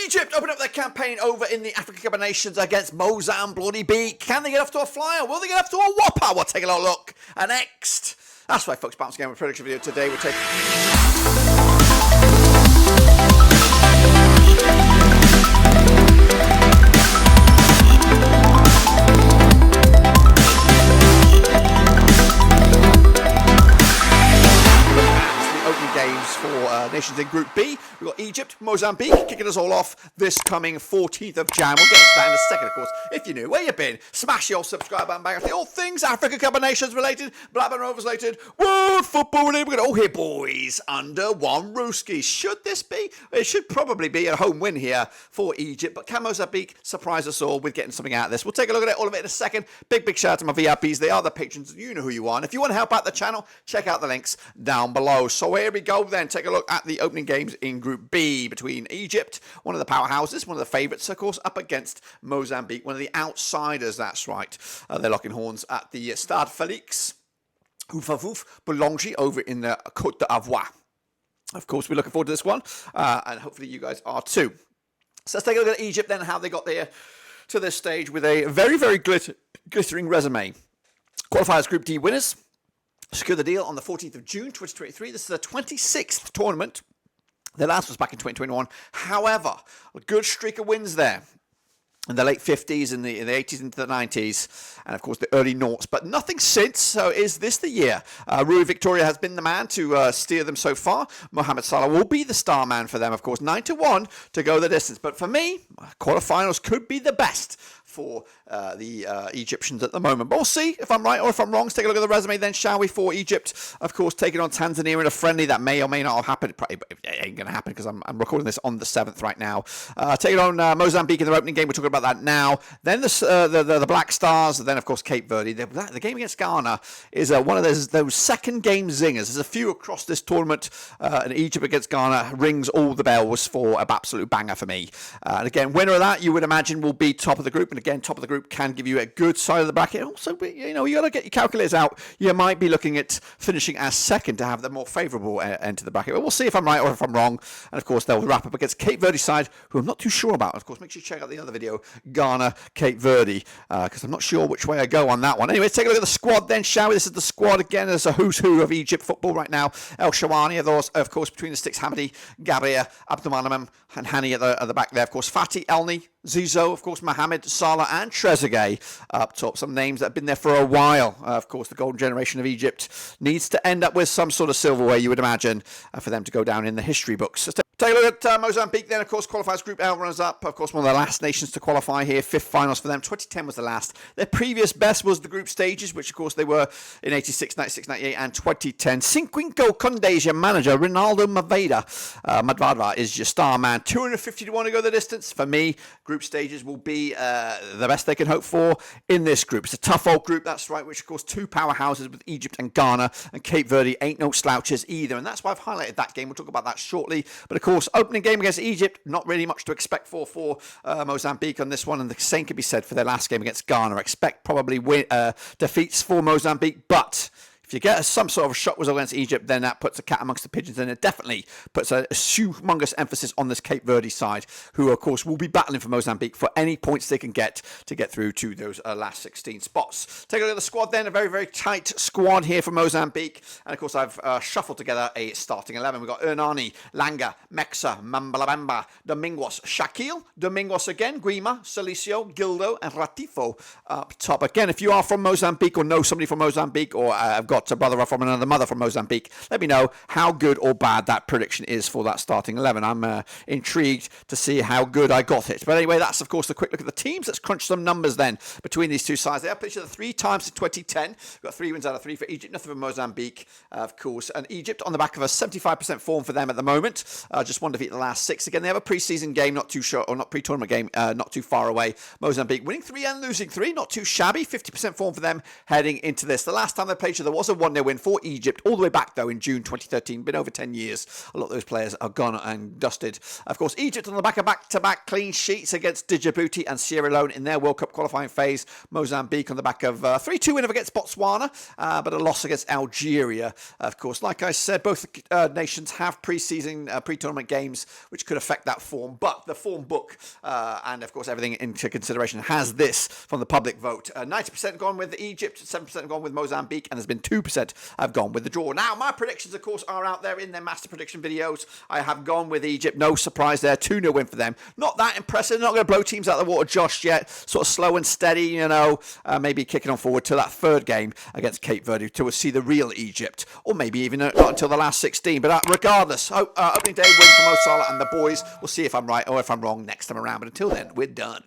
Egypt open up their campaign over in the African Cup of Nations against Mozambique. Can they get off to a flyer? Will they get off to a whopper? We'll take a little look. And next, that's right, folks. Bounce Game with prediction video today. We'll take. For nations in Group B, we've got Egypt, Mozambique, kicking us all off this coming 14th of Jan. We'll get into that in a second, of course. If you're new, where you been? Smash your subscribe button, bang all things Africa Cup of Nations related, Blackburn Rovers related, world football related. We're going to all hear boys under one rooski. Should this be? It should probably be a home win here for Egypt, but can Mozambique surprise us all with getting something out of this? We'll take a look at it, all of it in a second. Big shout out to my VIPs. They are the patrons. You know who you are. And if you want to help out the channel, check out the links down below. So here we go then. Take a look at the opening games in Group B between Egypt, one of the powerhouses, one of the favourites, of course, up against Mozambique, one of the outsiders, that's right. They're locking horns at the Stade Félix Houphouët Boulanger over in the Côte d'Ivoire. Of course, we're looking forward to this one, and hopefully you guys are too. So let's take a look at Egypt then, how they got there to this stage with a very glittering resume. Qualifiers Group D winners. Secured the deal on the 14th of June 2023. This is the 26th tournament. The last was back in 2021. However, a good streak of wins there in the late 50s, in the 80s into the 90s, and of course the early noughts, but nothing since. So is this the year? Rui Victoria has been the man to steer them so far. Mohamed Salah will be the star man for them, of course, 9-1 to go the distance. But for me, quarterfinals could be the best for the Egyptians at the moment. But we'll see if I'm right or if I'm wrong. Let's take a look at the resume then, shall we, for Egypt. Of course, taking on Tanzania in a friendly that may or may not have happened. It ain't going to happen because I'm recording this on the 7th right now. Taking on Mozambique in their opening game. We're talking about that now. Then the Black Stars. Then, of course, Cape Verde. The game against Ghana is one of those second game zingers. There's a few across this tournament. And Egypt against Ghana rings all the bells for an absolute banger for me. And again, winner of that, you would imagine, will be top of the group. And again, top of the group can give you a good side of the bracket. Also, you got to get your calculators out. You might be looking at finishing as second to have the more favourable end to the bracket. But we'll see if I'm right or if I'm wrong. And of course, they'll wrap up against Cape Verde side, who I'm not too sure about. Of course, make sure you check out the other video, Ghana, Cape Verde, because I'm not sure which way I go on that one. Anyway, let's take a look at the squad then, shall we? This is the squad again. There's a who's who of Egypt football right now. El Shawani, of course, between the sticks, Hamadi, Gabria, Abdulmanamam, and Hani at the back there. Of course, Fatih Elneny, Zizou, of course, Mohamed Salah, and Trezeguet up top. Some names that have been there for a while. Of course, the golden generation of Egypt needs to end up with some sort of silverware, you would imagine, for them to go down in the history books. Let's take a look at Mozambique then, of course, qualifies Group L, runners up. Of course, one of the last nations to qualify here. 5th finals for them. 2010 was the last. Their previous best was the group stages, which, of course, they were in 86, 96, 98, and 2010. Cinquinto Conde is your manager. Ronaldo Madvadva is your star man. 250-1 to go the distance. For me, group stages will be the best they can hope for in this group. It's a tough old group, that's right, which, of course, two powerhouses with Egypt and Ghana, and Cape Verde ain't no slouches either, and that's why I've highlighted that game. We'll talk about that shortly. But, of course, opening game against Egypt, not really much to expect for Mozambique on this one, and the same can be said for their last game against Ghana. Expect probably defeats for Mozambique, but if you get some sort of a shot result against Egypt, then that puts a cat amongst the pigeons, and it definitely puts a humongous emphasis on this Cape Verde side, who, of course, will be battling for Mozambique for any points they can get to get through to those last 16 spots. Take a look at the squad then, a very tight squad here for Mozambique, and, of course, I've shuffled together a starting 11. We've got Ernani, Langa, Mexa, Mambalabamba, Domingos, Shakil, Domingos again, Guima, Salicio, Gildo, and Ratifo up top. Again, if you are from Mozambique or know somebody from Mozambique, or have got a brother from another mother from Mozambique, let me know how good or bad that prediction is for that starting 11. I'm intrigued to see how good I got it. But anyway, that's, of course, a quick look at the teams. Let's crunch some numbers then between these two sides. They have played each other 3 times in 2010. We've got 3 wins out of 3 for Egypt, nothing for Mozambique, of course. And Egypt on the back of a 75% form for them at the moment. Just 1 defeat in the last 6. Again, they have a pre-season game, not too short, or not pre-tournament game, not too far away. Mozambique winning 3 and losing 3, not too shabby. 50% form for them heading into this. The last time they played each other was was a 1-0 win for Egypt all the way back, though, in June 2013. Been over 10 years. A lot of those players are gone and dusted. Of course, Egypt on the back of back-to-back clean sheets against Djibouti and Sierra Leone in their World Cup qualifying phase. Mozambique on the back of 3-2 win against Botswana, but a loss against Algeria. Of course, like I said, both nations have pre-season, pre-tournament games which could affect that form, but the form book and, of course, everything into consideration has this from the public vote. 90% gone with Egypt, 7% gone with Mozambique, and there's been 2% have gone with the draw. Now, my predictions, of course, are out there in their master prediction videos. I have gone with Egypt. No surprise there. 2-0 win for them. Not that impressive. Not going to blow teams out of the water just yet. Sort of slow and steady, you know. Maybe kicking on forward to that third game against Cape Verde to see the real Egypt. Or maybe even not until the last 16. But regardless, opening day win for Mo Salah and the boys. We'll see if I'm right or if I'm wrong next time around. But until then, we're done.